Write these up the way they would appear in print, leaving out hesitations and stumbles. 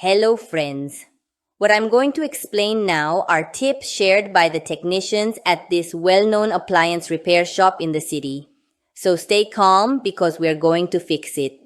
Hello friends. What I'm going to explain now are tips shared by the technicians at this well-known appliance repair shop in the city. So stay calm because we're going to fix it.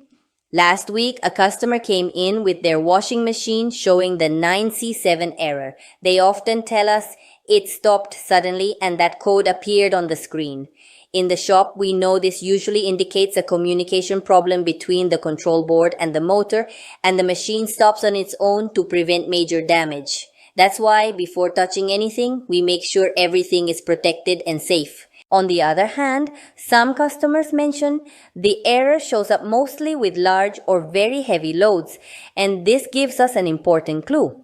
Last week, a customer came in with their washing machine showing the 9C7 error. They often tell us it stopped suddenly and that code appeared on the screen. In the shop, we know this usually indicates a communication problem between the control board and the motor, and the machine stops on its own to prevent major damage. That's why, before touching anything, we make sure everything is protected and safe. On the other hand, some customers mention the error shows up mostly with large or very heavy loads, and this gives us an important clue.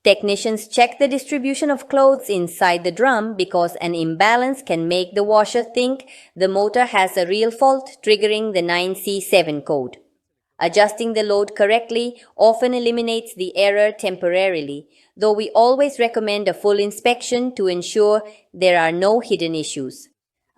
Technicians check the distribution of clothes inside the drum because an imbalance can make the washer think the motor has a real fault, triggering the 9C7 code. Adjusting the load correctly often eliminates the error temporarily, though we always recommend a full inspection to ensure there are no hidden issues.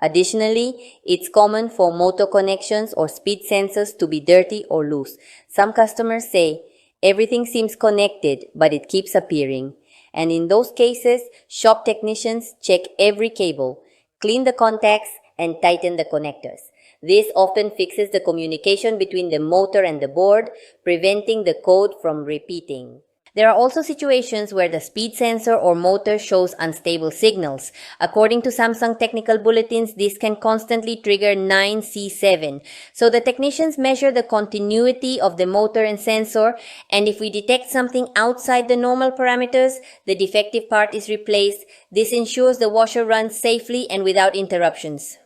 Additionally, it's common for motor connections or speed sensors to be dirty or loose. Some customers say, everything seems connected, but it keeps appearing. And in those cases, shop technicians check every cable, clean the contacts, and tighten the connectors. This often fixes the communication between the motor and the board, preventing the code from repeating. There are also situations where the speed sensor or motor shows unstable signals. According to Samsung technical bulletins, this can constantly trigger 9C7. So the technicians measure the continuity of the motor and sensor, and if we detect something outside the normal parameters, the defective part is replaced. This ensures the washer runs safely and without interruptions.